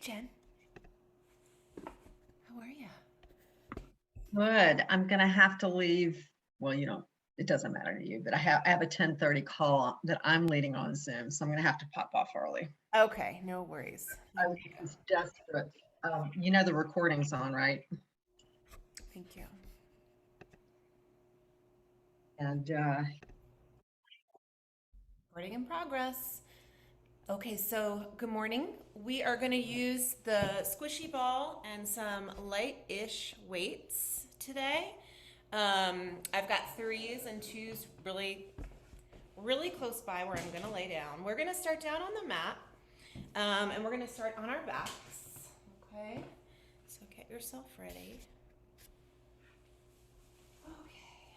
Jen. How are you? Good. I'm gonna have to leave. Well, it doesn't matter to you, but I have a 10:30 call that I'm leading on Zoom, so I'm gonna have to pop off early. Okay, no worries. I No was worries. just desperate. The recording's on, right? Thank you. And Recording in progress. Okay, so good morning. We are going to use the squishy ball and some light-ish weights today. I've got threes and twos really close by where I'm going to lay down. We're going to start down on the mat, and we're going to start on our backs. Okay, so get yourself ready. Okay.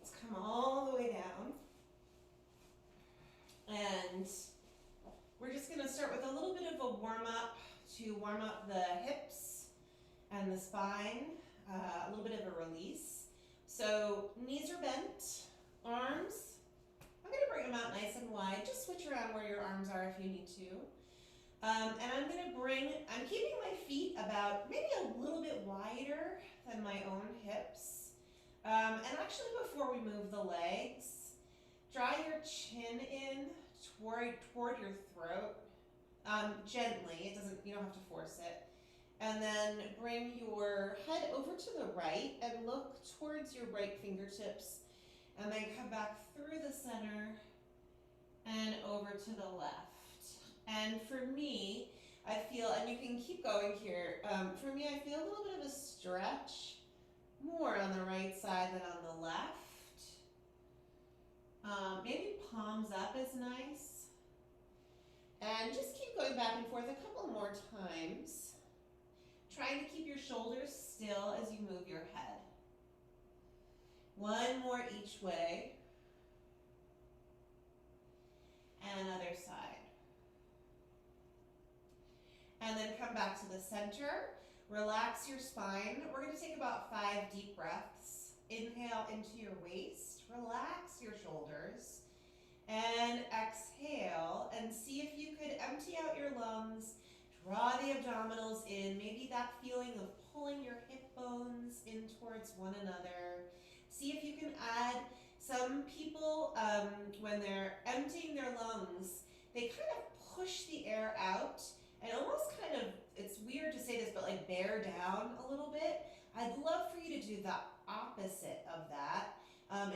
Let's come all the way down. And we're just going to start with a little bit of a warm up to warm up the hips and the spine, a little bit of a release. So knees are bent, arms. I'm going to bring them out nice and wide. Just switch around where your arms are if you need to. And I'm keeping my feet about maybe a little bit wider than my own hips. And actually before we move the legs, draw your chin in toward your throat, gently. You don't have to force it. And then bring your head over to the right and look towards your right fingertips. And then come back through the center and over to the left. And for me, I feel, and you can keep going here, for me, I feel a little bit of a stretch, more on the right side than on the left. Maybe palms up is nice. And just keep going back and forth a couple more times, trying to keep your shoulders still as you move your head. One more each way. And another side. And then come back to the center. Relax your spine. We're going to take about 5 deep breaths. Inhale into your waist. Relax your shoulders. And exhale, and see if you could empty out your lungs. Draw the abdominals in. Maybe that feeling of pulling your hip bones in towards one another. See if you can add, some people, when they're emptying their lungs, they kind of push the air out and almost kind of, it's weird to say this, but like bear down a little bit. I'd love for you to do the opposite of that.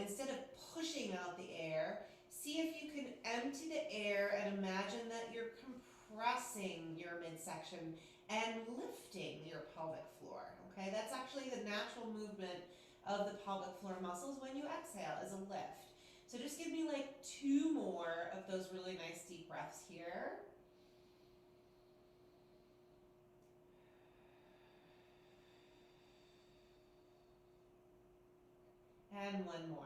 Instead of pushing out the air, see if you can empty the air and imagine that you're compressing your midsection and lifting your pelvic floor. Okay, that's actually the natural movement of the pelvic floor muscles when you exhale is a lift. So just give me like 2 more of those really nice deep breaths here. And one more.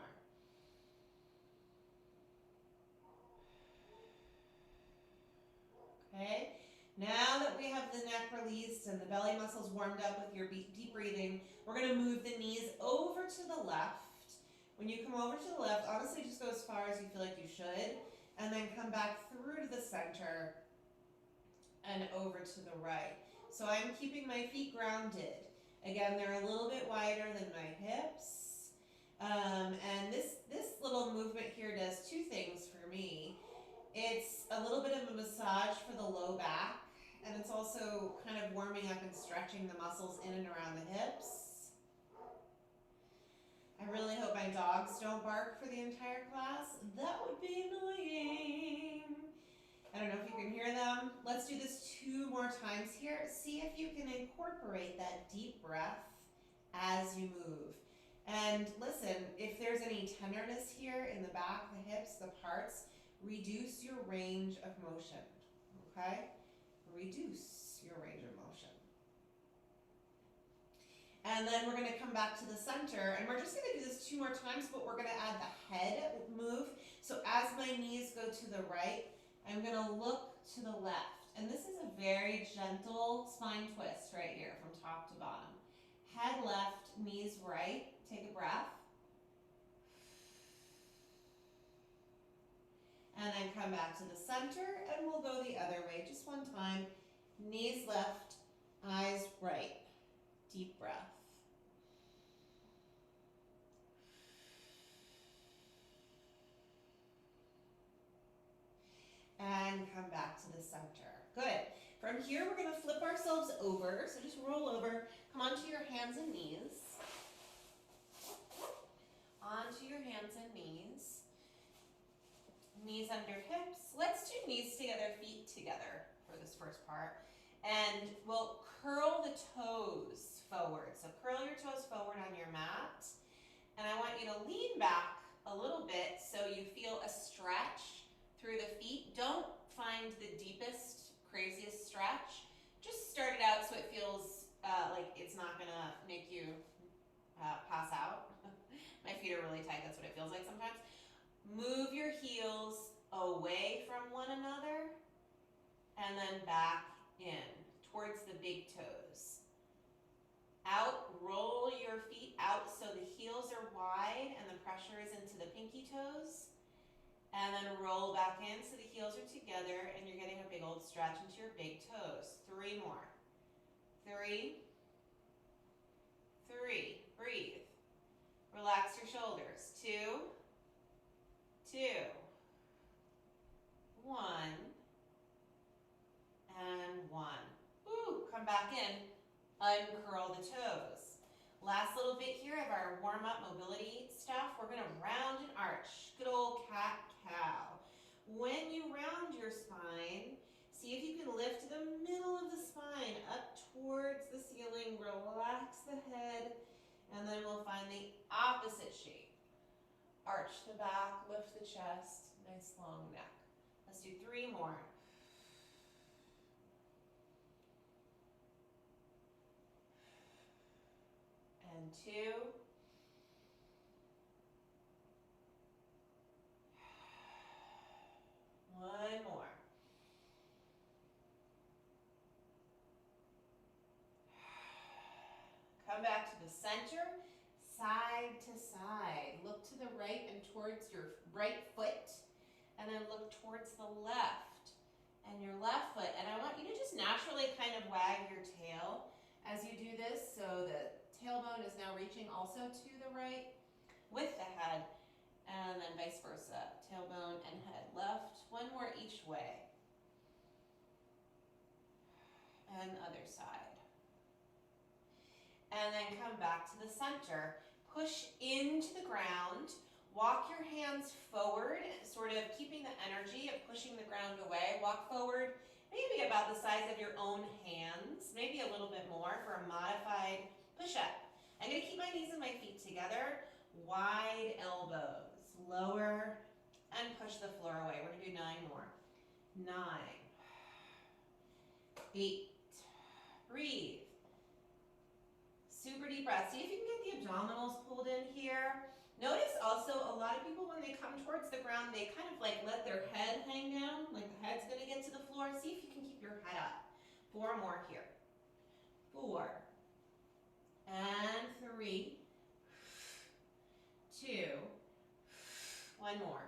Okay, now that we have the neck released and the belly muscles warmed up with your deep breathing, we're going to move the knees over to the left. When you come over to the left, honestly just go as far as you feel like you should, and then come back through to the center and over to the right. So I'm keeping my feet grounded. Again, they're a little bit wider than my hips. And this little movement here does 2 things for me. It's a little bit of a massage for the low back, and it's also kind of warming up and stretching the muscles in and around the hips. I really hope my dogs don't bark for the entire class. That would be annoying. I don't know if you can hear them. Let's do this 2 more times here. See if you can incorporate that deep breath as you move. And listen, if there's any tenderness here in the back, the hips, the parts, reduce your range of motion. Okay? Reduce your range of motion. And then we're going to come back to the center, and we're just going to do this 2 more times, but we're going to add the head move. So as my knees go to the right, I'm going to look to the left. And this is a very gentle spine twist right here from top to bottom. Head left, knees right. Take a breath. And then come back to the center, and we'll go the other way just one time. Knees left, eyes right. Deep breath. And come back to the center. Good. From here, we're going to flip ourselves over. So just roll over. Come onto your hands and knees. Onto your hands and knees. Knees under hips. Let's do knees together, feet together for this first part. And we'll curl the toes forward. So curl your toes forward on your mat. And I want you to lean back a little bit so you feel a stretch through the feet. Don't find the deepest, craziest stretch. Just start it out so it feels like it's not gonna make you pass out. My feet are really tight, that's what it feels like sometimes. Move your heels away from one another and then back in towards the big toes. Out, roll your feet out so the heels are wide and the pressure is into the pinky toes. And then roll back in so the heels are together and you're getting a big old stretch into your big toes. 3 more. 3. Breathe. Relax your shoulders. 2. 1. And 1. Woo, come back in. Uncurl the toes. Last little bit here of our warm-up mobility stuff. We're going to round and arch. Good old cat-cow. When you round your spine, see if you can lift the middle of the spine up towards the ceiling. Relax the head, and then we'll find the opposite shape. Arch the back, lift the chest, nice long neck. Let's do 3 more. And 2. One more. Come back to the center, side to side. Look to the right and towards your right foot, and then look towards the left and your left foot. And I want you to just naturally kind of wag your tail as you do this, so the tailbone is now reaching also to the right with the head, and then vice versa. Tailbone and head left. 1 more each way. And other side. And then come back to the center. Push into the ground. Walk your hands forward, sort of keeping the energy of pushing the ground away. Walk forward, maybe about the size of your own hands, maybe a little bit more for a modified push-up. I'm going to keep my knees and my feet together. Wide elbows. Lower and push the floor away. We're going to do 9 more. 9. 8. Breathe. Super deep breath. See if you can get the abdominals pulled in here. Notice also a lot of people when they come towards the ground, they kind of like let their head hang down, like the head's going to get to the floor. See if you can keep your head up. 4 more here. 4. And 3. 2. 1 more.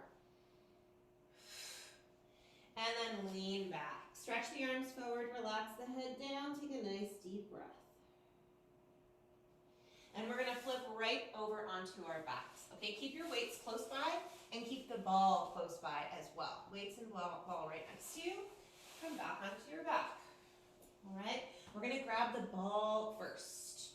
And then lean back. Stretch the arms forward, relax the head down, take a nice deep breath. And we're going to flip right over onto our backs. Okay, keep your weights close by and keep the ball close by as well. Weights and ball right next to you. Come back onto your back. All right, we're going to grab the ball first.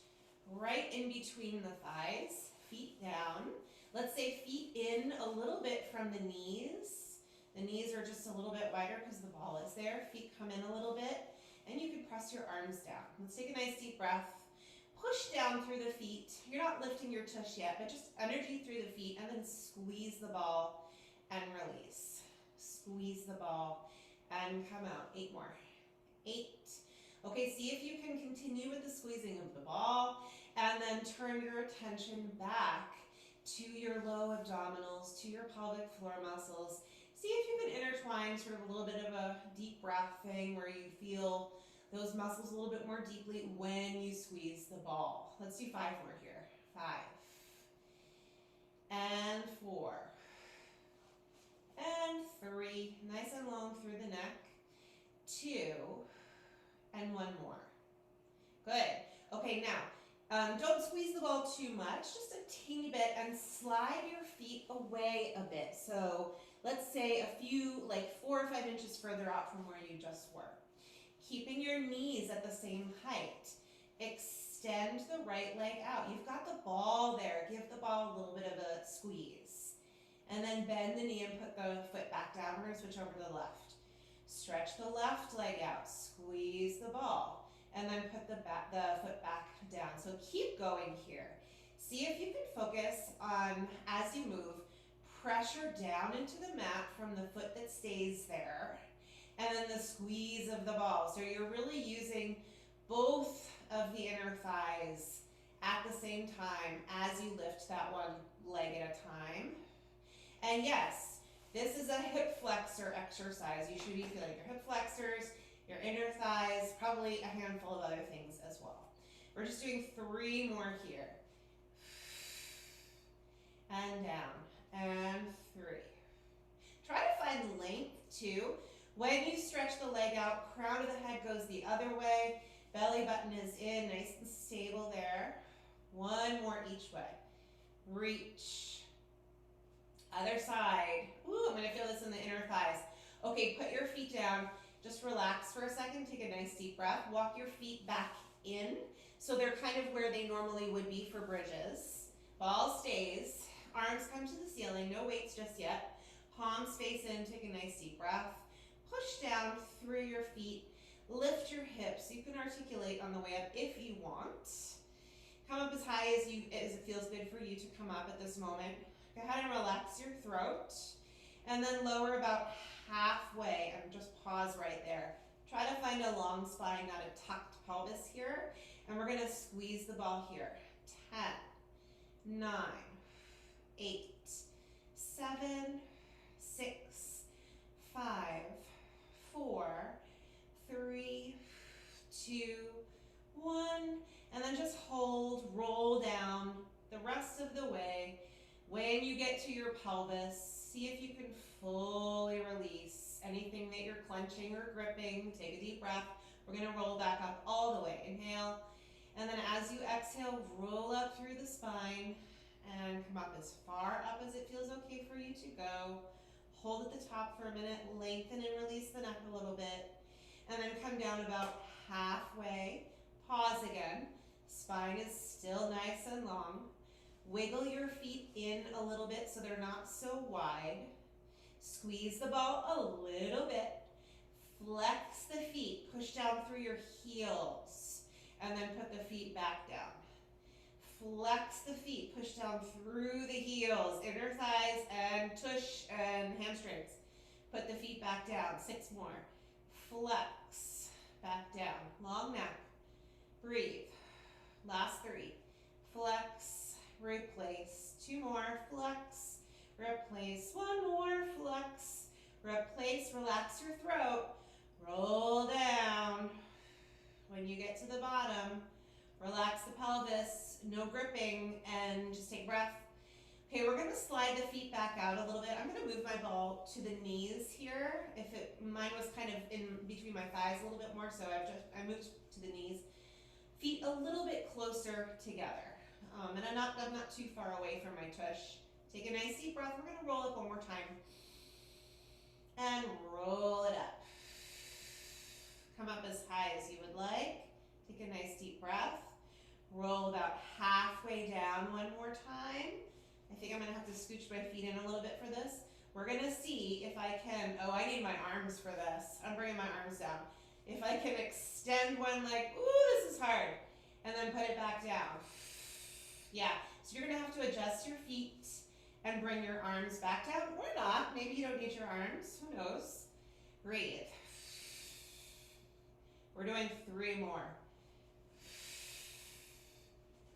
Right in between the thighs, feet down. Let's say feet in a little bit from the knees. The knees are just a little bit wider because the ball is there. Feet come in a little bit, and you can press your arms down. Let's take a nice deep breath. Push down through the feet. You're not lifting your tush yet, but just energy through the feet, and then squeeze the ball and release. Squeeze the ball and come out. 8 more. 8. Okay, see if you can continue with the squeezing of the ball, and then turn your attention back to your low abdominals, to your pelvic floor muscles. See if you can intertwine sort of a little bit of a deep breath thing where you feel those muscles a little bit more deeply when you squeeze the ball. Let's do 5 more here. 5. And 4. and 3. Nice and long through the neck. 2, and 1 more. Good. Okay, now, don't squeeze the ball too much, just a teeny bit, and slide your feet away a bit. So let's say a few, like 4 or 5 inches further out from where you just were. Keeping your knees at the same height. Extend the right leg out. You've got the ball there. Give the ball a little bit of a squeeze. And then bend the knee and put the foot back down. We're going to switch over to the left. Stretch the left leg out. Squeeze the ball. And then put the foot back down. So keep going here. See if you can focus on, as you move, pressure down into the mat from the foot that stays there. And then the squeeze of the ball. So you're really using both of the inner thighs at the same time as you lift that one leg at a time. And yes, this is a hip flexor exercise. You should be feeling your hip flexors, your inner thighs, probably a handful of other things as well. We're just doing 3 more here. And down, and 3. Try to find length too. When you stretch the leg out, crown of the head goes the other way, belly button is in, nice and stable there. 1 more each way. Reach. Other side. Ooh, I'm gonna feel this in the inner thighs. Okay, put your feet down. Just relax for a second, take a nice deep breath. Walk your feet back in, so they're kind of where they normally would be for bridges. Ball stays, arms come to the ceiling, no weights just yet. Palms face in, take a nice deep breath. Push down through your feet, lift your hips. You can articulate on the way up if you want. Come up as high as it feels good for you to come up at this moment. Go ahead and relax your throat, and then lower about halfway and just pause right there. Try to find a long spine, not a tucked pelvis here, and we're gonna squeeze the ball here. 10, 9, 8, 7, 6, 5, 4, 3, 2, 1, and then just hold, roll down the rest of the way. When you get to your pelvis, see if you can fully release anything that you're clenching or gripping. Take a deep breath. We're gonna roll back up all the way. Inhale, and then as you exhale, roll up through the spine and come up as far up as it feels okay for you to go. Hold at the top for a minute, lengthen and release the neck a little bit, and then come down about halfway. Pause again. Spine is still nice and long. Wiggle your feet in a little bit so they're not so wide. Squeeze the ball a little bit. Flex the feet. Push down through your heels, and then put the feet back down. Flex the feet. Push down through the heels, inner thighs, and tush and hamstrings. Put the feet back down. 6 more. Flex. Back down. Long neck. Breathe. Last 3. Flex. Replace. 2 more. Flex. Replace. 1 more. Flex. Replace. Relax your throat. Roll down. When you get to the bottom, relax the pelvis. No gripping, and just take a breath. Okay, we're gonna slide the feet back out a little bit. I'm gonna move my ball to the knees here. Mine was kind of in between my thighs a little bit more, so I moved to the knees. Feet a little bit closer together. And I'm not too far away from my tush. Take a nice deep breath. We're gonna roll up 1 more time. And roll it up. Come up as high as you would like. Take a nice deep breath. Roll about halfway down 1 more time. I think I'm gonna have to scooch my feet in a little bit for this. We're gonna see if I can, I need my arms for this. I'm bringing my arms down. If I can extend one leg, this is hard. And then put it back down. Yeah, so you're gonna have to adjust your feet and bring your arms back down, or not. Maybe you don't need your arms, who knows? Breathe. We're doing 3 more.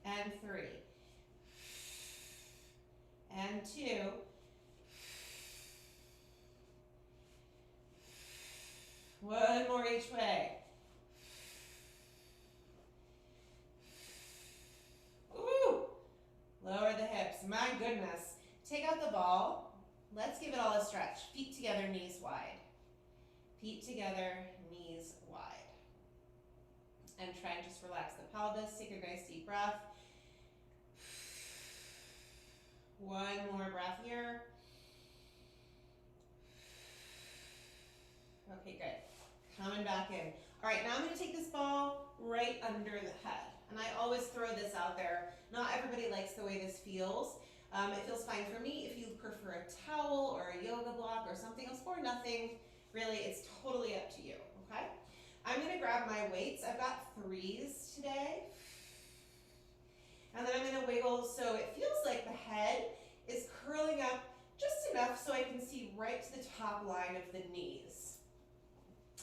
And 3. And 2. One more each way. Ooh, lower the hips. My goodness. Take out the ball. Let's give it all a stretch. Feet together, knees wide. Feet together, knees wide. And try and just relax the pelvis. Take a nice deep breath. One more breath here. Okay, good. Coming back in. All right, now I'm going to take this ball right under the head. And I always throw this out there. Not everybody likes the way this feels. It feels fine for me. If you prefer a towel or a yoga block or something else or nothing, really, it's totally up to you, okay? I'm going to grab my weights. I've got 3s today. And then I'm going to wiggle so it feels like the head is curling up just enough so I can see right to the top line of the knees.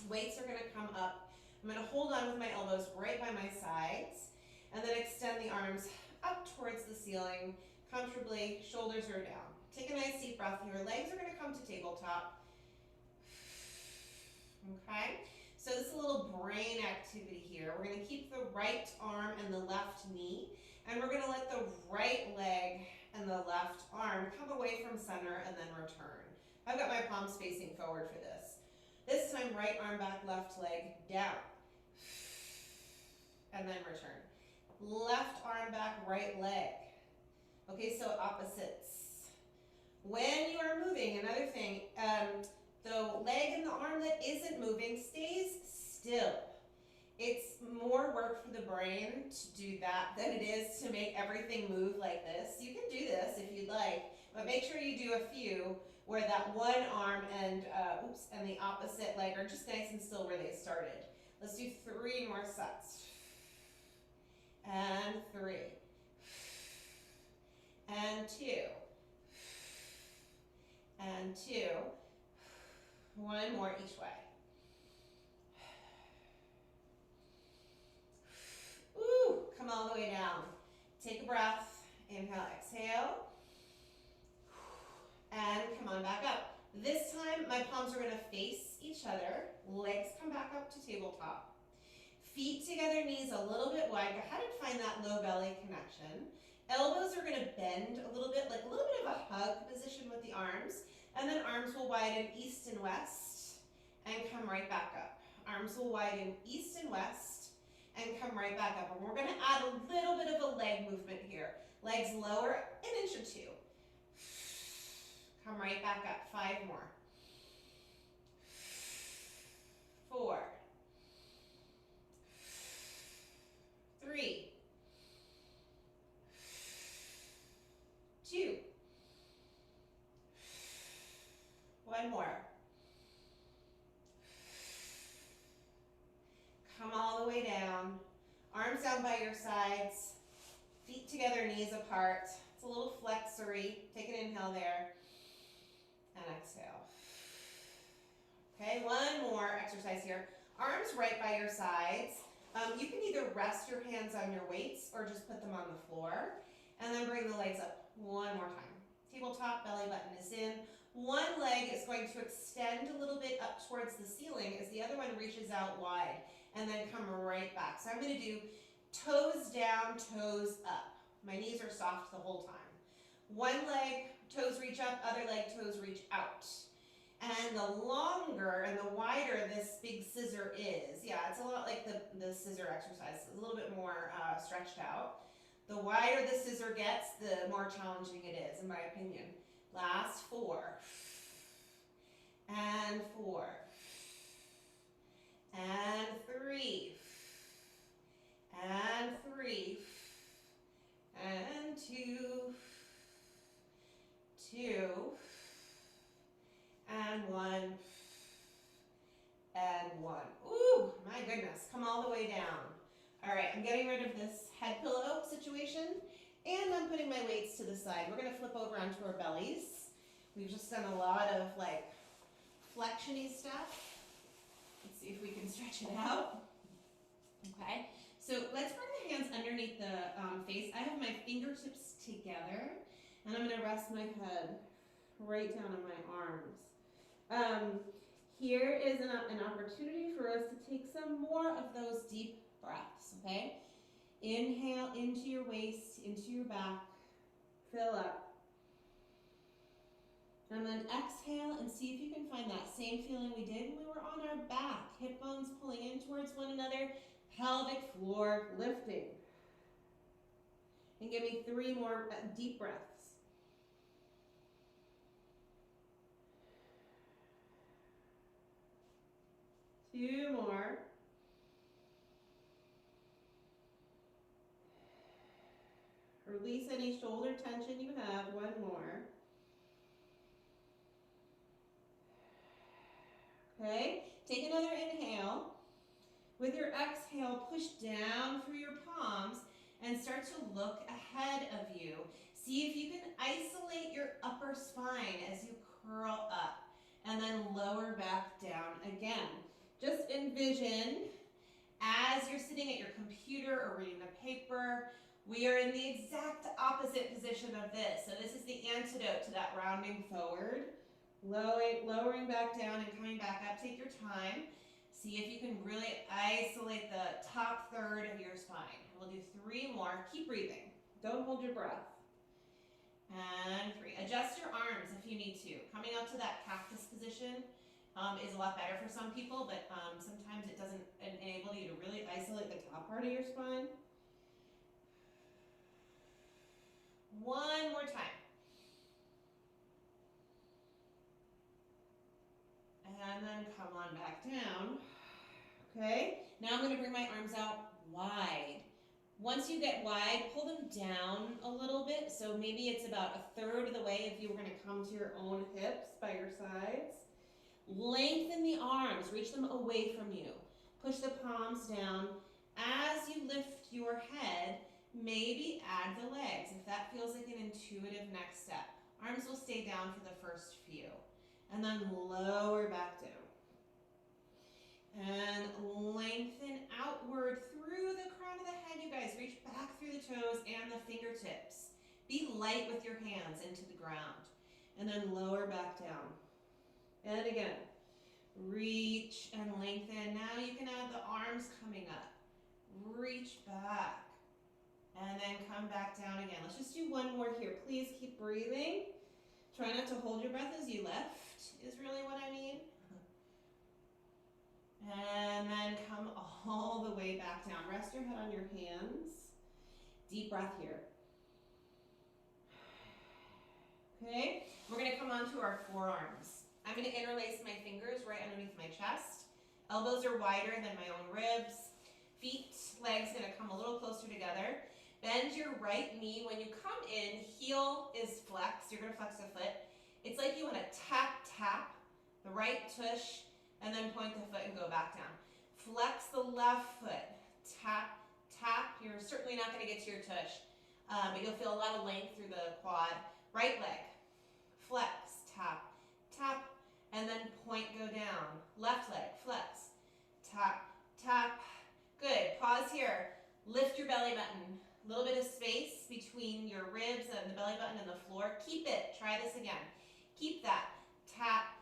Weights are going to come up. I'm going to hold on with my elbows right by my sides and then extend the arms up towards the ceiling comfortably. Shoulders are down. Take a nice deep breath here. Legs are going to come to tabletop. Okay? So this is a little brain activity here. We're going to keep the right arm and the left knee, and we're going to let the right leg and the left arm come away from center and then return. I've got my palms facing forward for this. This time, right arm back, left leg down. And then return. Left arm back, right leg. Okay, so opposites. When you are moving, another thing, the leg and the arm that isn't moving stays still. It's more work for the brain to do that than it is to make everything move like this. You can do this if you'd like, but make sure you do a few where that one arm and the opposite leg are just nice and still where they started. Let's do 3 more sets. And 3. And 2. And 2. One more each way. Ooh, come all the way down. Take a breath. Inhale, exhale. And come on back up. This time, my palms are going to face each other. Legs come back up to tabletop. Feet together, knees a little bit wide. Go ahead and find that low belly connection. Elbows are going to bend a little bit, like a little bit of a hug position with the arms. And then arms will widen east and west and come right back up. Arms will widen east and west and come right back up. And we're going to add a little bit of a leg movement here. Legs lower an inch or 2. Come right back up. 5 more. 4. 3. 2. 1 more. Come all the way down. Arms down by your sides. Feet together, knees apart. It's a little flexory. Take an inhale there. And exhale. Okay, 1 more exercise here. Arms right by your sides. You can either rest your hands on your weights or just put them on the floor. And then bring the legs up 1 more time. Tabletop, belly button is in. One leg is going to extend a little bit up towards the ceiling as the other one reaches out wide and then come right back. So I'm going to do toes down, toes up. My knees are soft the whole time. One leg, toes reach up, other leg, toes reach out. And the longer and the wider this big scissor is, yeah, it's a lot like the scissor exercise. It's a little bit more stretched out. The wider the scissor gets, the more challenging it is, in my opinion. Last 4. And 4. And 3. And 3. And 2. 2. And 1. And 1. Ooh, my goodness. Come all the way down. All right, I'm getting rid of this head pillow situation, and I'm putting my weights to the side. We're going to flip over onto our bellies. We've just done a lot of like flexiony stuff. Let's see if we can stretch it out. Okay, so let's bring the hands underneath the face. I have my fingertips together, and I'm going to rest my head right down on my arms. Here is an opportunity for us to take some more of those deep breaths, okay? Inhale into your waist, into your back, fill up. And then exhale and see if you can find that same feeling we did when we were on our back. Hip bones pulling in towards one another, pelvic floor lifting. And give me 3 more deep breaths. Two more. Release any shoulder tension you have. One more. Okay, take another inhale. With your exhale, push down through your palms and start to look ahead of you. See if you can isolate your upper spine as you curl up and then lower back down again. Just envision as you're sitting at your computer or reading a paper, we are in the exact opposite position of this. So this is the antidote to that rounding forward. Lowering back down and coming back up. Take your time. See if you can really isolate the top third of your spine. We'll do 3 more. Keep breathing. Don't hold your breath. And 3. Adjust your arms if you need to. Coming up to that cactus position is a lot better for some people, but sometimes it doesn't enable you to really isolate the top part of your spine. 1 more time. And then come on back down. Okay, now I'm going to bring my arms out wide. Once you get wide, pull them down a little bit. So maybe it's about 1/3 of the way if you were going to come to your own hips by your sides. Lengthen the arms, reach them away from you. Push the palms down. As you lift your head, maybe add the legs if that feels like an intuitive next step. Arms will stay down for the first few. And then lower back down. And lengthen outward through the crown of the head, you guys. Reach back through the toes and the fingertips. Be light with your hands into the ground. And then lower back down. And again, reach and lengthen. Now you can add the arms coming up. Reach back. And then come back down again. Let's just do 1 more here. Please keep breathing. Try not to hold your breath as you lift, is really what I mean. And then come all the way back down. Rest your head on your hands. Deep breath here. Okay, we're going to come onto our forearms. I'm going to interlace my fingers right underneath my chest. Elbows are wider than my own ribs. Feet, legs going to come a little closer together. Bend your right knee. When you come in, heel is flexed. You're going to flex the foot. It's like you want to tap the right tush and then point the foot and go back down. Flex the left foot. Tap. You're certainly not going to get to your tush, but you'll feel a lot of length through the quad. Right leg. Flex. Tap. And then point, go down. Left leg. Flex. Tap. Good. Pause here. Lift your belly button. A little bit of space between your ribs and the belly button and the floor. Keep it. Try this again. Keep that. Tap,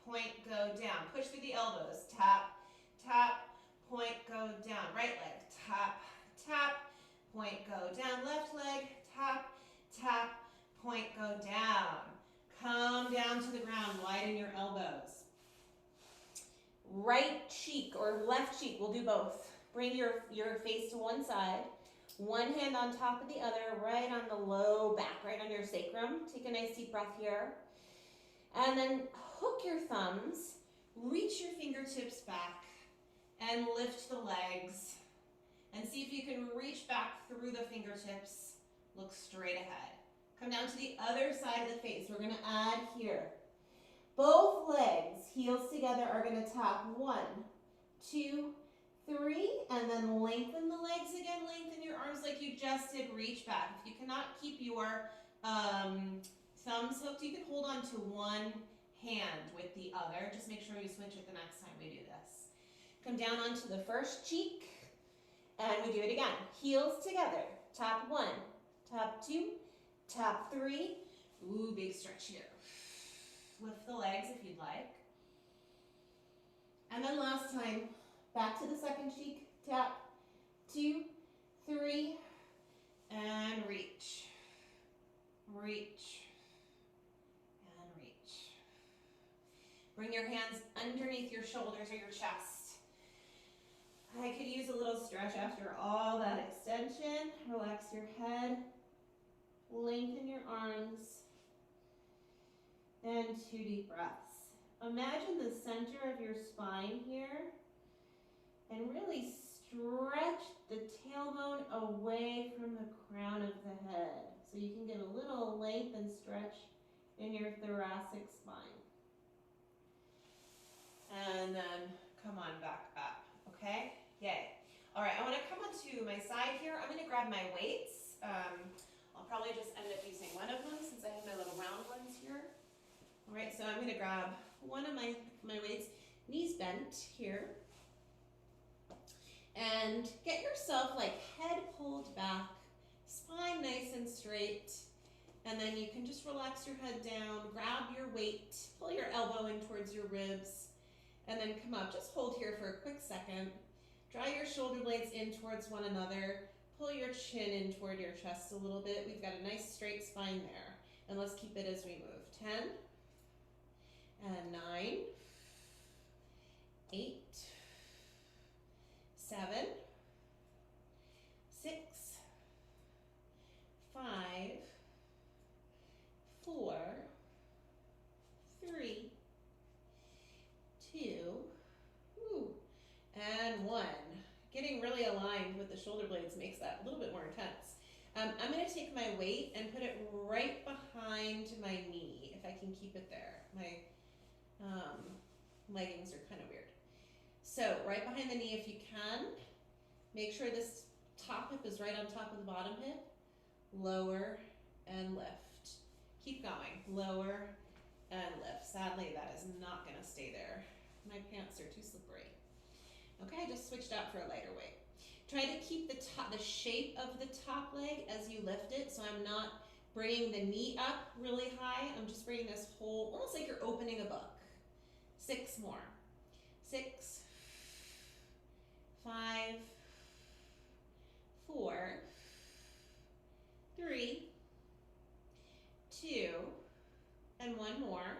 point, go down. Push through the elbows. Tap, point, go down. Right leg. Tap, point, go down. Left leg. Tap, point, go down. Come down to the ground. Widen your elbows. Right cheek or left cheek. We'll do both. Bring your face to one side. One hand on top of the other, right on the low back, right on your sacrum. Take a nice deep breath here. And then hook your thumbs, reach your fingertips back, and lift the legs. And see if you can reach back through the fingertips. Look straight ahead. Come down to the other side of the face. We're going to add here. Both legs, heels together, are going to tap 1, 2, 3, and then lengthen the legs again. Lengthen your arms like you just did. Reach back. If you cannot keep your thumbs hooked, you can hold on to one hand with the other. Just make sure you switch it the next time we do this. Come down onto the first cheek, and we do it again. Heels together. Tap 1, tap 2, tap 3. Ooh, big stretch here. Lift the legs if you'd like. And then last time, back to the second cheek. Tap, 2, 3, and reach. shoulders or your chest. I could use a little stretch after all that extension. Relax your head, lengthen your arms, and 2 deep breaths. Imagine the center of your spine here, and really stretch the tailbone away from the crown of the head. So you can get a little length and stretch in your thoracic spine. And then come on back up, okay? Yay. All right, I wanna come onto my side here. I'm gonna grab my weights. I'll probably just end up using one of them since I have my little round ones here. All right, so I'm gonna grab one of my weights, knees bent here. And get yourself like head pulled back, spine nice and straight. And then you can just relax your head down, grab your weight, pull your elbow in towards your ribs, and then come up. Just hold here for a quick second. Draw your shoulder blades in towards one another. Pull your chin in toward your chest a little bit. We've got a nice straight spine there. And let's keep it as we move. 10, and 9, 8, 7, 6, 5, 4, 3, 2, and 1. Getting really aligned with the shoulder blades makes that a little bit more intense. I'm going to take my weight and put it right behind my knee, if I can keep it there. My leggings are kind of weird. So right behind the knee if you can. Make sure this top hip is right on top of the bottom hip. Lower and lift. Keep going. Lower and lift. Sadly, that is not going to stay there. My pants are too slippery. Okay, I just switched out for a lighter weight. Try to keep the shape of the top leg as you lift it, so I'm not bringing the knee up really high. I'm just bringing this whole, almost like you're opening a book. 6 more. 6, 5, 4, 3, 2, and 1 more.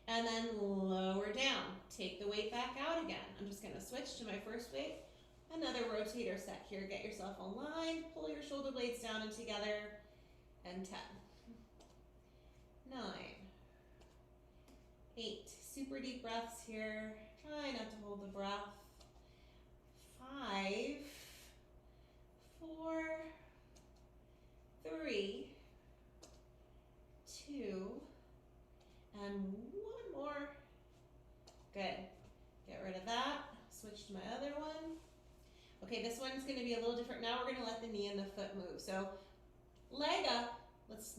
And then lower down. Take the weight back out again. I'm just gonna switch to my first weight. Another rotator set here. Get yourself aligned. Pull your shoulder blades down and together. And 10, 9, 8. Super deep breaths here. Try not to hold the breath. 5, 4, 3, 2, and 1 more. Good. Get rid of that. Switch to my other one. Okay, this one's going to be a little different. Now we're going to let the knee and the foot move. So leg up. Let's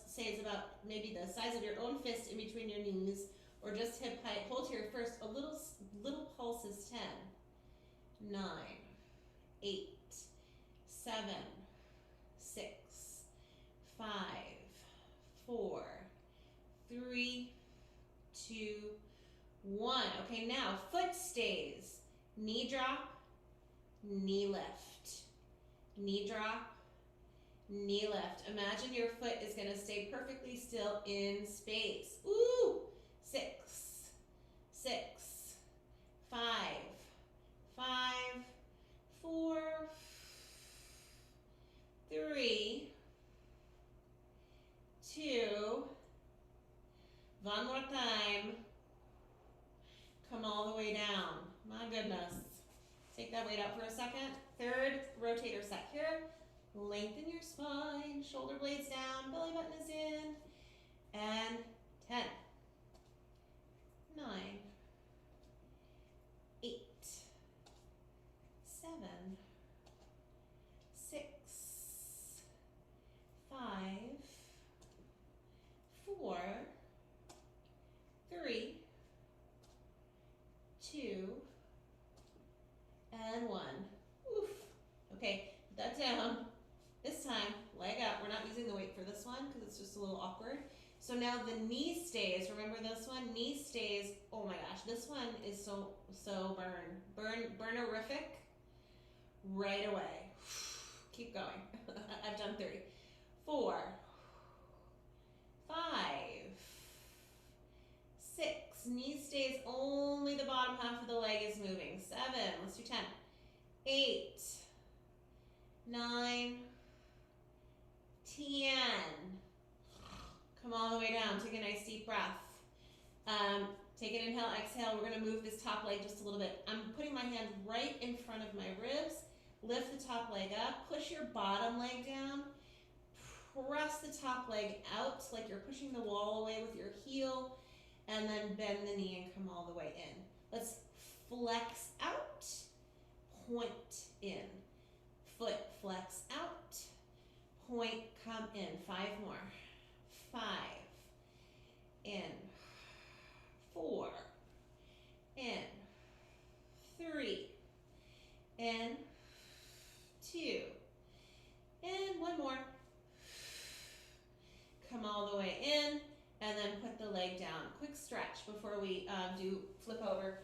say it's about maybe the size of your own fist in between your knees, or just hip height. Hold here first. A little pulse is 10, 9, 8, 7, 6, 5, 4, 3, 2, 1. Okay, now foot stays. Knee drop, knee lift. Knee drop, knee lift. Imagine your foot is going to stay perfectly still in space. Ooh! 6, 6, 5, 5, 4, 3, 2. One more time. Come all the way down. My goodness. Take that weight out for a second. Third rotator set here. Lengthen your spine, shoulder blades down, belly button is in. And 10, 9, 8, 7, 6, 5, 4, 3, 2, and 1. Oof. Okay, put that down. This time, leg up. We're not using the weight for this one because it's just a little awkward. So now the knee stays. Remember this one? Knee stays. Oh my gosh, this one is so burnerific. Right away. Keep going. I've done 3. 4, 5, 6, knee stays, only the bottom half of the leg is moving. 7, let's do 10. 8, 9, 10. Come all the way down, take a nice deep breath. Take an inhale, exhale. We're gonna move this top leg just a little bit. I'm putting my hand right in front of my ribs. Lift the top leg up, push your bottom leg down. Press the top leg out like you're pushing the wall away with your heel, and then bend the knee and come all the way in. Let's flex out, point in. Foot flex out, point, come in. 5 more. 5, in. 4, in. 3, in. 2, in. 1 more. Come all the way in, and then put the leg down. Quick stretch before we do flip over.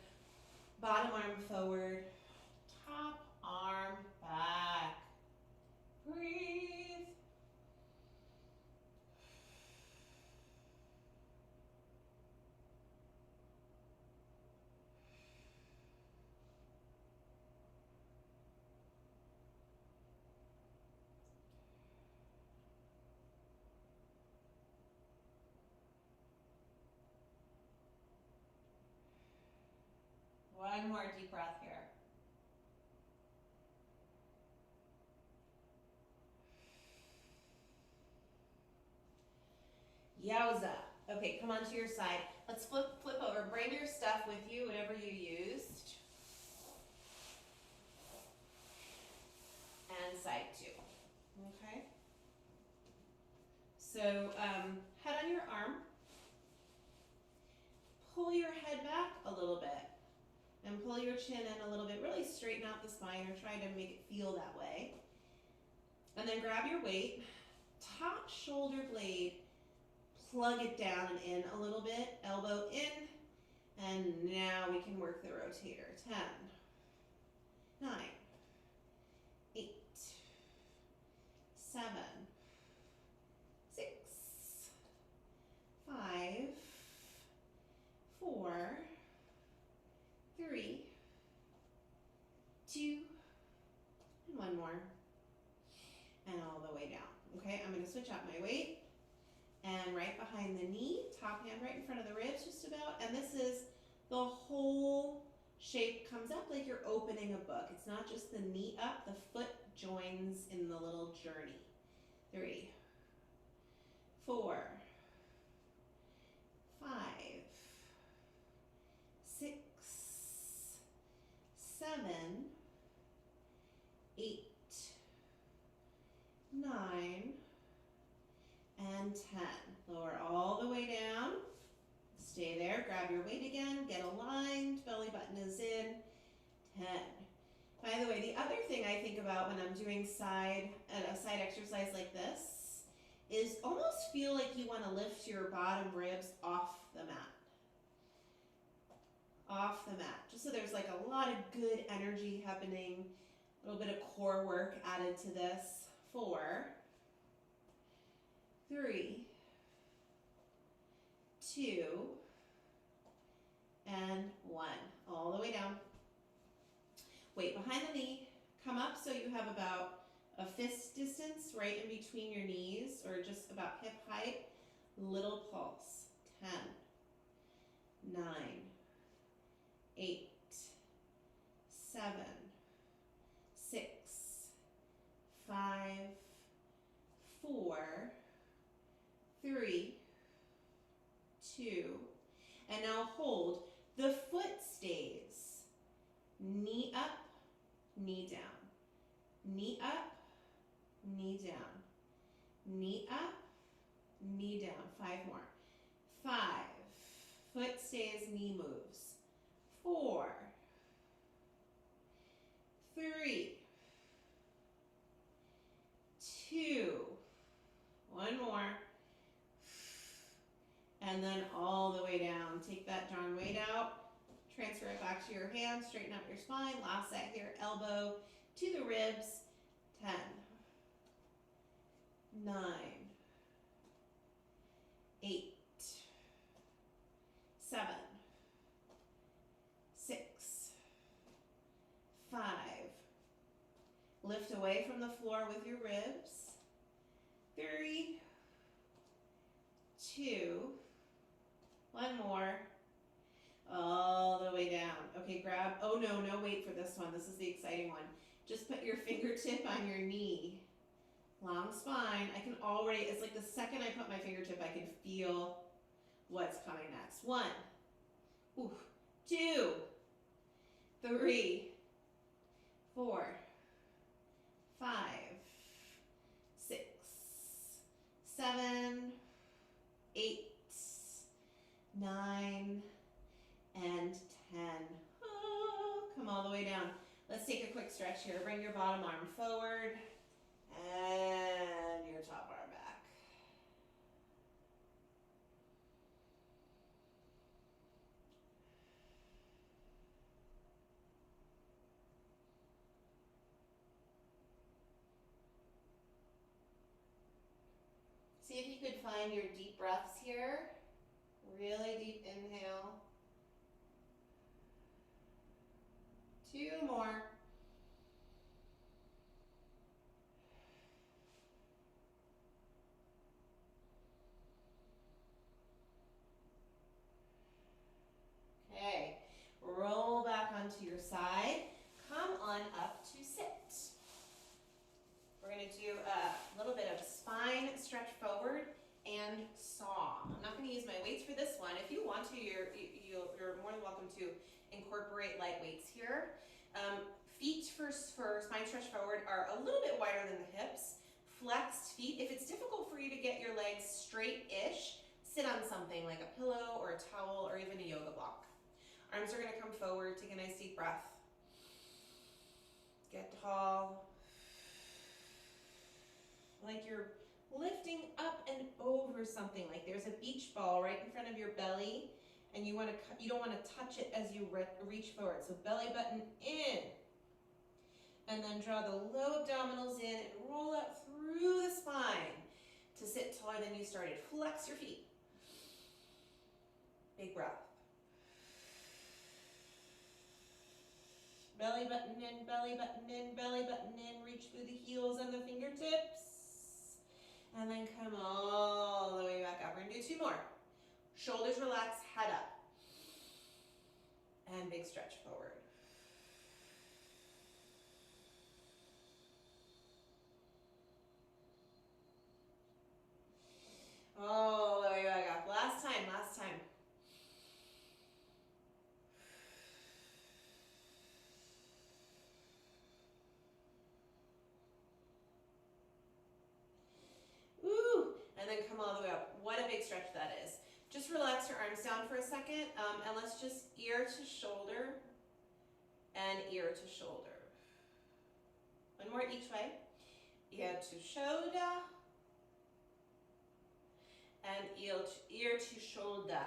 Bottom arm forward, top arm back. Breathe. One more deep breath here. Yowza. Okay, come onto your side. Let's flip over. Bring your stuff with you, whatever you used. And side 2. Okay? So, head on your arm. Pull your head back a little bit. And pull your chin in a little bit. Really straighten out the spine, or try to make it feel that way. And then grab your weight. Top shoulder blade. Plug it down and in a little bit. Elbow in. And now we can work the rotator. 10, 9, 8, 7, 6, 5, 4, 3, 2, and 1 more. And all the way down. Okay, I'm going to switch out my weight. And right behind the knee, top hand right in front of the ribs just about. And this is the whole shape comes up like you're opening a book. It's not just the knee up, the foot joins in the little journey. 3, 4, 5, 6, 7, 8, 9, and 10. Lower all the way down. Stay there. Grab your weight again. Get aligned. Belly button is in. 10. By the way, the other thing I think about when I'm doing a side exercise like this is almost feel like you want to lift your bottom ribs off the mat. Off the mat. Just so there's like a lot of good energy happening. A little bit of core work added to this. 4, 3, 2, and 1. All the way down. Weight behind the knee. Come up so you have about a fist distance right in between your knees, or just about hip height. Little pulse. 10, 9, 8, 7, 6, 5, 4, 3, 2, and now hold. The foot stays. Knee up, knee down. Knee up, knee down. Knee up, knee down. 5 more. 5. Foot stays, knee moves. 4, 3, 2. 1 more. And then all the way down. Take that drawn weight out. Transfer it back to your hands. Straighten out your spine. Last set here. Elbow to the ribs. 10, 9, 8, 7, Lift away from the floor with your ribs. 3, 2, one more. All the way down. Okay, grab, oh no, wait for this one. This is the exciting one. Just put your fingertip on your knee. Long spine. I can already, it's like the second I put my fingertip, I can feel what's coming next. 1, 2, 3, 4, 5, 6, 7, 8, 9, and 10. Oh, come all the way down. Let's take a quick stretch here. Bring your bottom arm forward and your top arm back. See if you could find your deep breaths here. Really deep inhale. 2 more. Okay, roll back onto your side. Come on up to sit. We're going to do a little bit of spine stretch forward and saw. I'm not going to use my weights for this one. If you want to, you're more than welcome to incorporate light weights here. Feet for spine stretch forward are a little bit wider than the hips. Flexed feet. If it's difficult for you to get your legs straight-ish, sit on something like a pillow or a towel or even a yoga block. Arms are going to come forward. Take a nice deep breath. Get tall. Like you're lifting up and over something, like there's a beach ball right in front of your belly, and you don't want to touch it as you reach forward. So belly button in, and then draw the low abdominals in and roll up through the spine to sit taller than you started. Flex your feet. Big breath. Belly button in, belly button in, belly button in. Reach through the heels and the fingertips. And then come all the way back up. We're going to do 2 more. Shoulders relax, head up. And big stretch forward. All the way back up. Last time, last time. Woo! And then come all the way up. What a big stretch that is. Just relax your arms down for a second, and let's just ear to shoulder and ear to shoulder. One more each way. Ear to shoulder and ear to shoulder.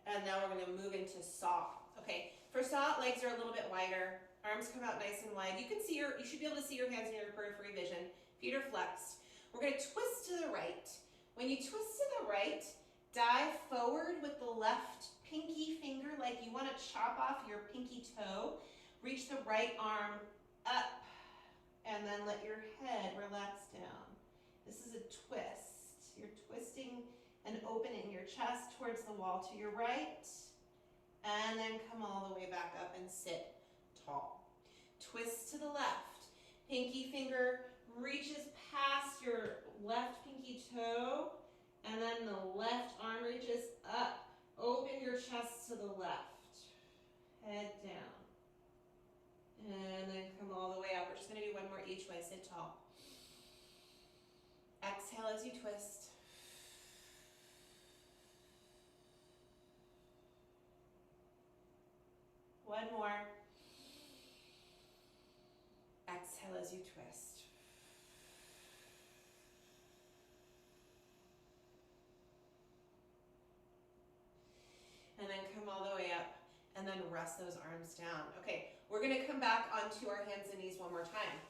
And now we're going to move into saw. Okay, for saw, legs are a little bit wider. Arms come out nice and wide. You should be able to see your hands in your periphery vision. Feet are flexed. We're going to twist to the right. When you twist to the right, dive forward with the left pinky finger like you want to chop off your pinky toe. Reach the right arm up and then let your head relax down. This is a twist. You're twisting and opening your chest towards the wall to your right, and then come all the way back up and sit tall. Twist to the left. Pinky finger reaches past your left pinky toe, and then the left arm reaches up. Open your chest to the left. Head down. And then come all the way up. We're just going to do 1 more each way. Sit tall. Exhale as you twist. One more. Exhale as you twist. And then come all the way up, and then rest those arms down. Okay, we're going to come back onto our hands and knees one more time.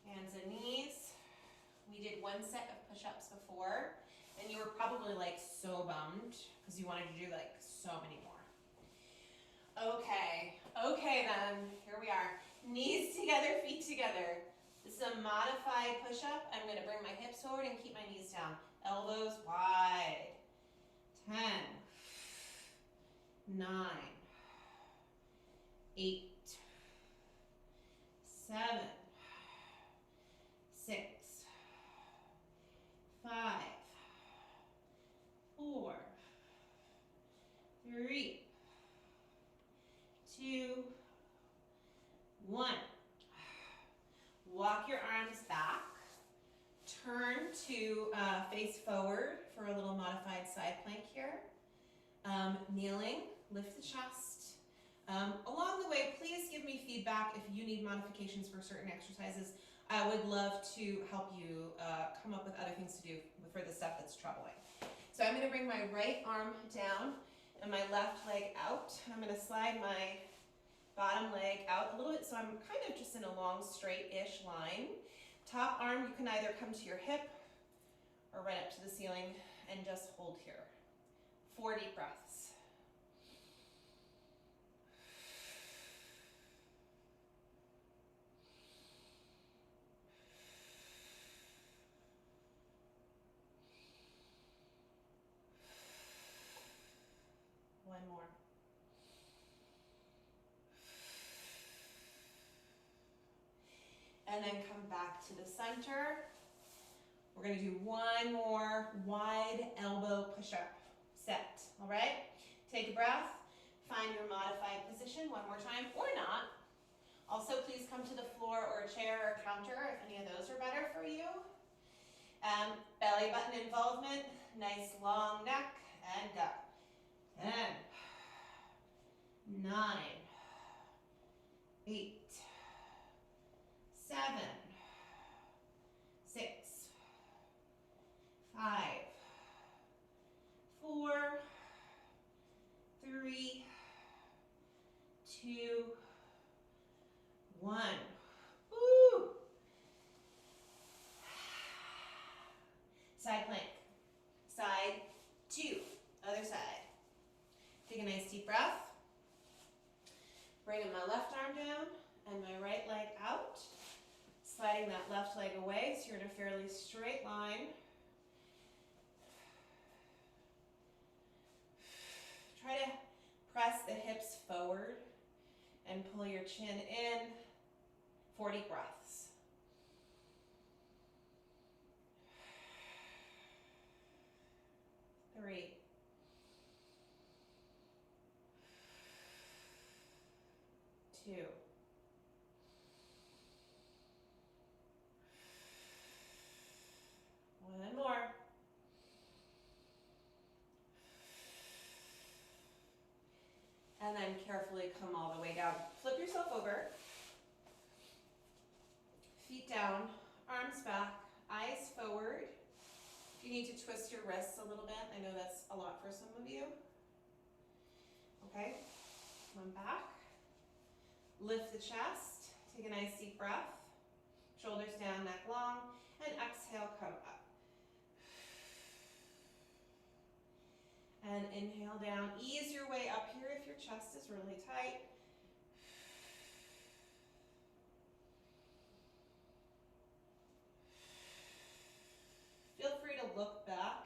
Hands and knees. We did 1 set of push-ups before, and you were probably like so bummed because you wanted to do like so many more. Okay, Okay then, here we are. Knees together, feet together. This is a modified push-up. I'm gonna bring my hips forward and keep my knees down. Elbows wide. 10, 9, 8, 7, 6, 5, 4, 3, 2, 1. Walk your arms back. Turn to face forward for a little modified side plank here. Kneeling, lift the chest. Along the way, please give me feedback if you need modifications for certain exercises. I would love to help you come up with other things to do for the stuff that's troubling. So I'm going to bring my right arm down and my left leg out. I'm going to slide my bottom leg out a little bit so I'm kind of just in a long straight-ish line. Top arm, you can either come to your hip or right up to the ceiling and just hold here. 4 deep breaths. One more. And then come back to the center. We're going to do one more wide elbow push-up set, all right? Take a breath, find your modified position one more time, or not. Also, please come to the floor or a chair or a counter if any of those are better for you. Belly button involvement, nice long neck, and go. 10, 9, 8, 7, 6, 5, 4, 3, 2, 1. Woo! Side plank. Side 2. Other side. Take a nice deep breath. Bringing my left arm down and my right leg out. Sliding that left leg away so you're in a fairly straight line. Try to press the hips forward and pull your chin in. 4 deep breaths. Three. 2. One more. And then carefully come all the way down. Flip yourself over. Feet down, arms back, eyes forward. If you need to twist your wrists a little bit, I know that's a lot for some of you. Okay, come back. Lift the chest, take a nice deep breath. Shoulders down, neck long, and exhale, come up. And inhale down, ease your way up here if your chest is really tight. Feel free to look back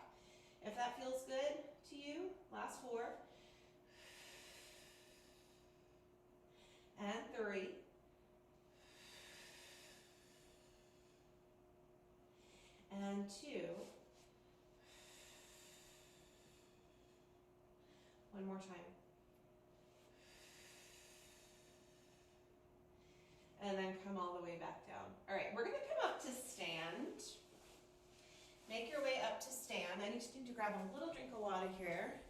if that feels good to you. Last 4. And 3. And 2. One more time. And then come all the way back down. All right, we're gonna come up to stand. Make your way up to stand. I just need to grab a little drink of water here.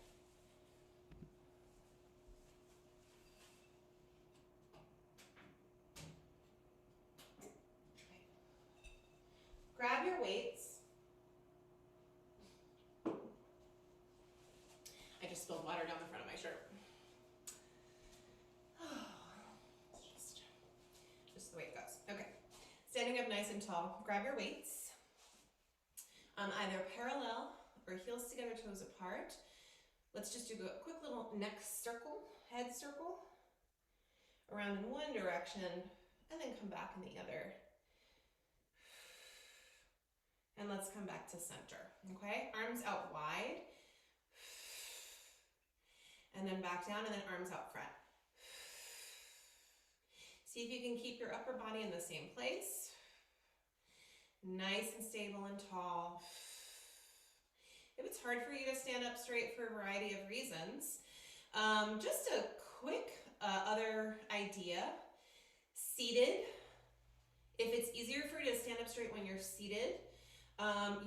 Grab your weights. I just spilled water down the front of my shirt. Just the way it goes. Okay. Standing up nice and tall. Grab your weights. Either parallel or heels together, toes apart. Let's just do a quick little neck circle, head circle. around in one direction, and then come back in the other. And let's come back to center, okay? Arms out wide. And then back down, and then arms out front. See if you can keep your upper body in the same place. Nice and stable and tall. If it's hard for you to stand up straight for a variety of reasons, just a quick other idea. Seated. If it's easier for you to stand up straight when you're seated,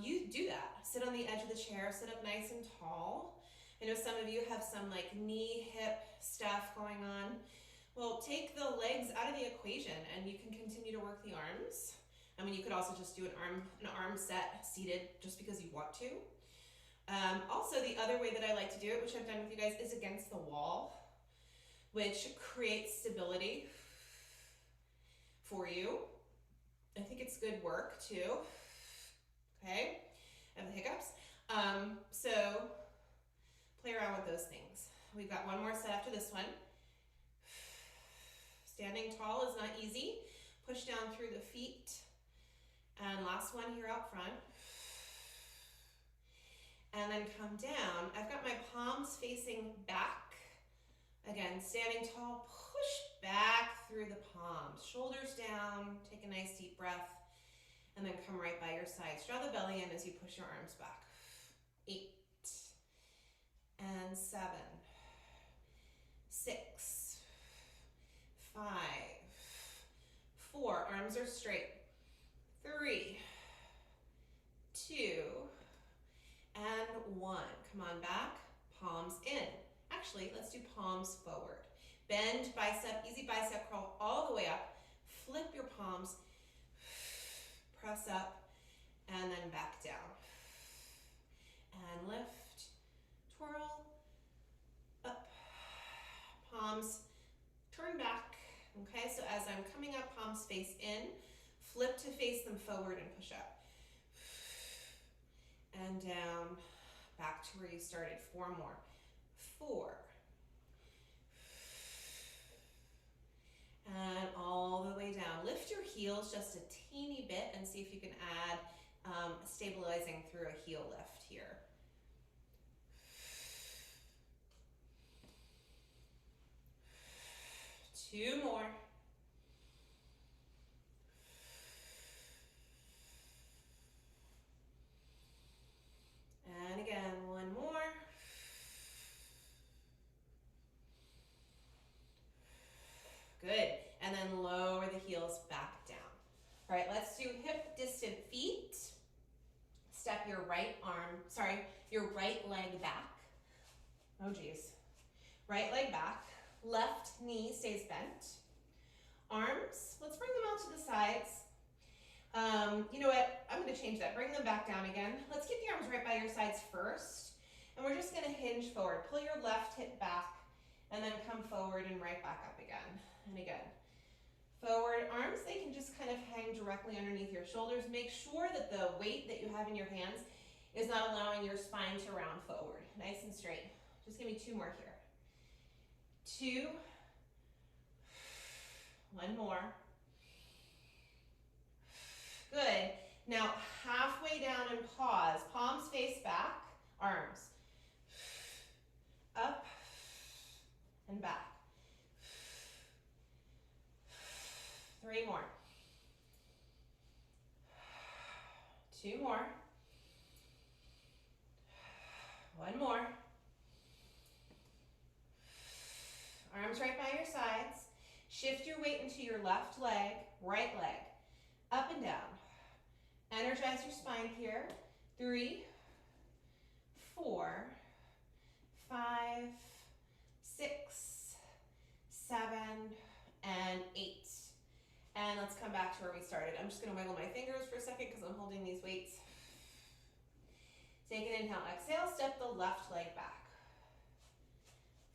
you do that. Sit on the edge of the chair, sit up nice and tall. I know some of you have some like knee, hip stuff going on. Well, take the legs out of the equation and you can continue to work the arms. I mean, you could also just do an arm set seated just because you want to. Also, the other way that I like to do it, which I've done with you guys, is against the wall, which creates stability for you. I think it's good work too. Okay, I have the hiccups. So play around with those things. We've got one more set after this one. Standing tall is not easy. Push down through the feet. And last one here out front. And then come down. I've got my palms facing back. Again, standing tall, push back through the palms. Shoulders down, take a nice deep breath. And then come right by your sides. Draw the belly in as you push your arms back. 8 and 7, 6, 5, 4. Arms are straight. 3, 2, and 1. Come on back. Palms in. Actually, let's do palms forward. Bend bicep, easy bicep curl all the way up. Flip your palms. Press up and then back down. And lift, twirl, up, palms, turn back. Okay, so as I'm coming up, palms face in, flip to face them forward and push up. And down, back to where you started. 4 more. 4. And all the way down. Lift your heels just a teeny bit and see if you can add stabilizing through a heel lift here. 2 more. And again, 1 more. Good. And then lower the heels back down. All right, let's do hip distant feet. Step your your right leg back. Oh geez. Right leg back. Left knee stays bent. Arms, let's bring them out to the sides. You know what? I'm going to change that. Bring them back down again. Let's get the arms right by your sides first. And we're just going to hinge forward. Pull your left hip back and then come forward and right back up again. And again. Forward arms, they can just kind of hang directly underneath your shoulders. Make sure that the weight that you have in your hands is not allowing your spine to round forward. Nice and straight. Just give me 2 more here. 2. 1 more. Good. Now halfway down and pause. Palms face back, arms. Up and back. 3 more. 2 more. 1 more. Arms right by your sides. Shift your weight into your left leg, right leg. Up and down. Energize your spine here. 3, 4, 5, 6, 7, and 8. And let's come back to where we started. I'm just going to wiggle my fingers for a second because I'm holding these weights. Take an inhale, exhale, step the left leg back.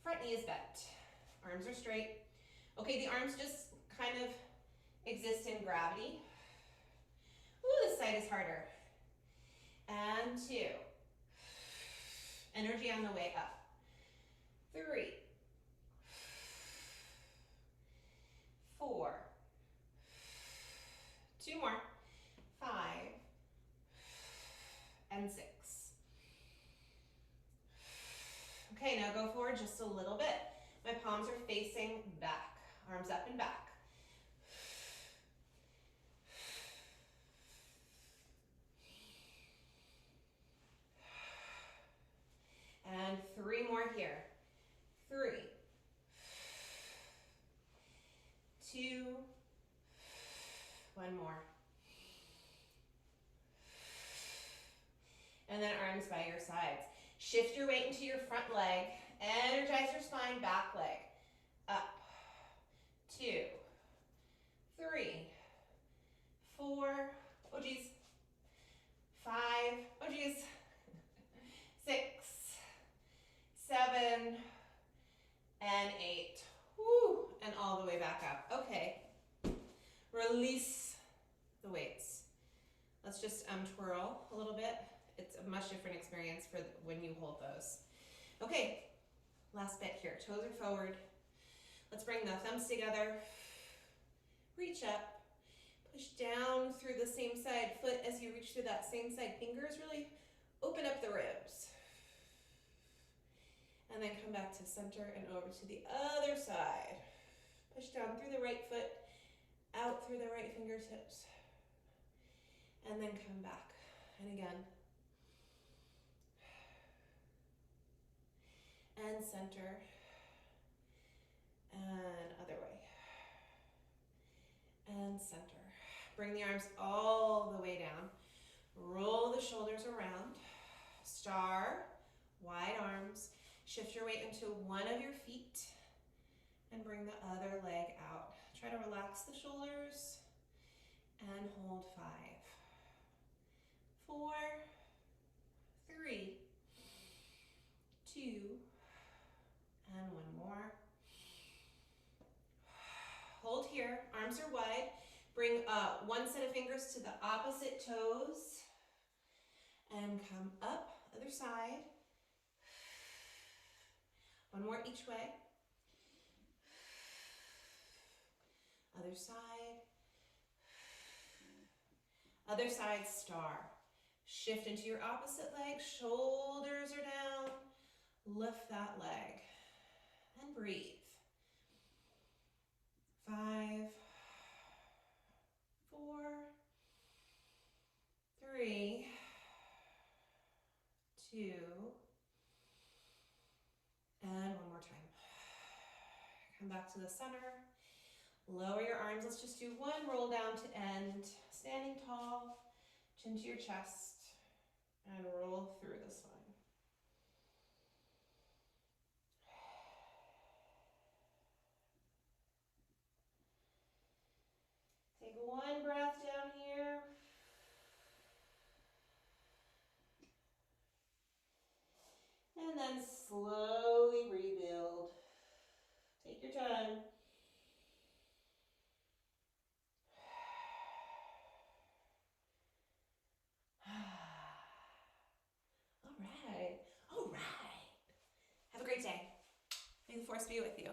Front knee is bent. Arms are straight. Okay, the arms just kind of exist in gravity. Ooh, this side is harder. And 2. Energy on the way up. 3. and 6. Okay, now go forward just a little bit. My palms are facing back, arms up and back. And 3 more here. 3, 2, 1 more. And then arms by your sides. Shift your weight into your front leg. Energize your spine, back leg. Up. 2, 3, 4, oh geez, 5, oh geez, 6, 7, and 8. Woo, and all the way back up. Okay, release the weights. Let's just twirl a little bit. It's a much different experience for when you hold those. Okay, last bit here. Toes are forward. Let's bring the thumbs together. Reach up. Push down through the same side foot as you reach through that same side. Fingers really open up the ribs. And then come back to center and over to the other side. Push down through the right foot, out through the right fingertips. And then come back. And again. And center. And other way. And center. Bring the arms all the way down. Roll the shoulders around. Star, wide arms. Shift your weight into one of your feet and bring the other leg out. Try to relax the shoulders and hold 5, 4, 3, 2, and 1 more. Hold here, arms are wide. Bring one set of fingers to the opposite toes and come up, other side. 1 more each way. Other side. Other side, star. Shift into your opposite leg, shoulders are down. Lift that leg and breathe. 5, 4, 3, 2, and 1 more time. Come back to the center. Lower your arms. Let's just do 1 roll down to end. Standing tall, chin to your chest, and roll through the spine. Take 1 breath down here. And then slowly rebuild. Take your time. All right. Have a great day. May the force be with you.